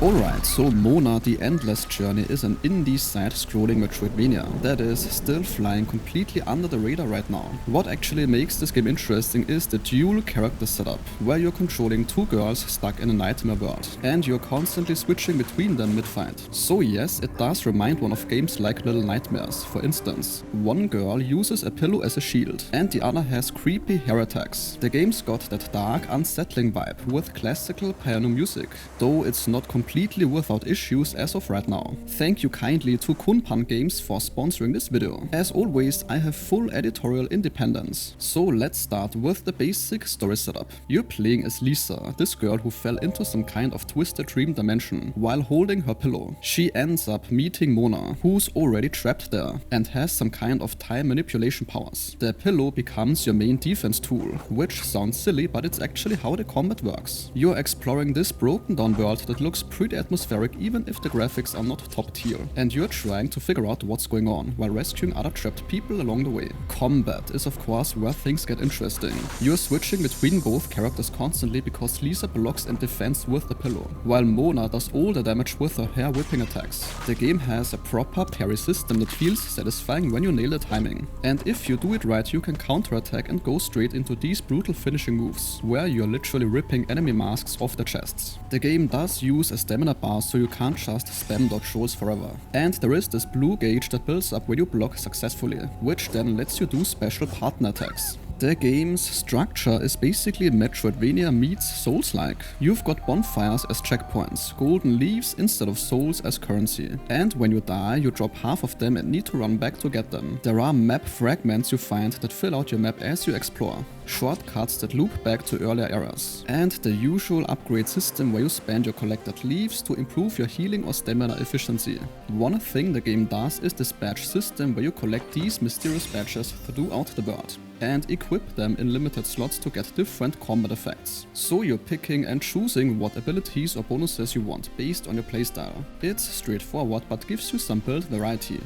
Alright, so Mona the Endless Journey is an indie side-scrolling Metroidvania that is still flying completely under the radar right now. What actually makes this game interesting is the dual character setup, where you're controlling two girls stuck in a nightmare world, and you're constantly switching between them mid-fight. So yes, it does remind one of games like Little Nightmares. For instance, one girl uses a pillow as a shield, and the other has creepy hair attacks. The game's got that dark, unsettling vibe with classical piano music, though it's not completely without issues as of right now. Thank you kindly to Kunpan Games for sponsoring this video. As always, I have full editorial independence. So let's start with the basic story setup. You're playing as Lisa, this girl who fell into some kind of twisted dream dimension while holding her pillow. She ends up meeting Mona, who's already trapped there and has some kind of time manipulation powers. The pillow becomes your main defense tool, which sounds silly, but it's actually how the combat works. You're exploring this broken down world that looks pretty atmospheric even if the graphics are not top tier, and you're trying to figure out what's going on while rescuing other trapped people along the way. Combat is of course where things get interesting. You're switching between both characters constantly because Lisa blocks and defends with the pillow, while Mona does all the damage with her hair whipping attacks. The game has a proper parry system that feels satisfying when you nail the timing, and if you do it right you can counterattack and go straight into these brutal finishing moves, where you're literally ripping enemy masks off their chests. The game does use a stamina bar, so you can't just spam dodge rolls forever. And there is this blue gauge that builds up when you block successfully, which then lets you do special partner attacks. The game's structure is basically Metroidvania meets Souls-like. You've got bonfires as checkpoints, golden leaves instead of souls as currency, and when you die you drop half of them and need to run back to get them. There are map fragments you find that fill out your map as you explore, shortcuts that loop back to earlier eras, and the usual upgrade system where you spend your collected leaves to improve your healing or stamina efficiency. One thing the game does is this badge system where you collect these mysterious badges throughout the world and equip them in limited slots to get different combat effects. So you're picking and choosing what abilities or bonuses you want based on your playstyle. It's straightforward but gives you some build variety.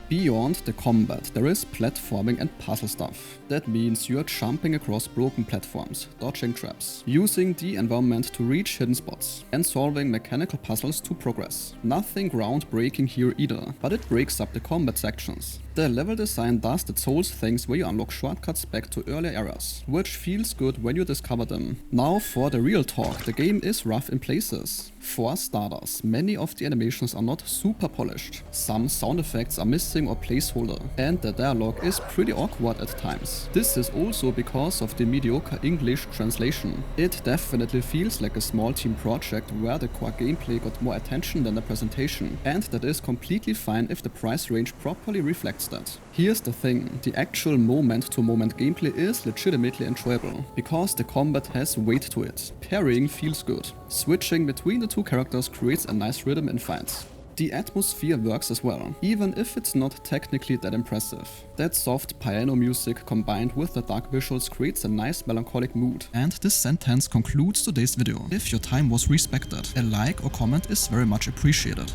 Beyond the combat, there is platforming and puzzle stuff. That means you're jumping across broken platforms, dodging traps, using the environment to reach hidden spots, and solving mechanical puzzles to progress. Nothing groundbreaking here either, but it breaks up the combat sections. The level design does the Souls things where you unlock shortcuts back to earlier eras, which feels good when you discover them. Now for the real talk, the game is rough in places. For starters, many of the animations are not super polished. Some sound effects are missing or placeholder, and the dialogue is pretty awkward at times. This is also because of the mediocre English translation. It definitely feels like a small team project where the core gameplay got more attention than the presentation, and that is completely fine if the price range properly reflects that. Here's the thing, the actual moment-to-moment gameplay is legitimately enjoyable, because the combat has weight to it. Parrying feels good. Switching between the two characters creates a nice rhythm in fights. The atmosphere works as well, even if it's not technically that impressive. That soft piano music combined with the dark visuals creates a nice melancholic mood. And this sentence concludes today's video. If your time was respected, a like or comment is very much appreciated.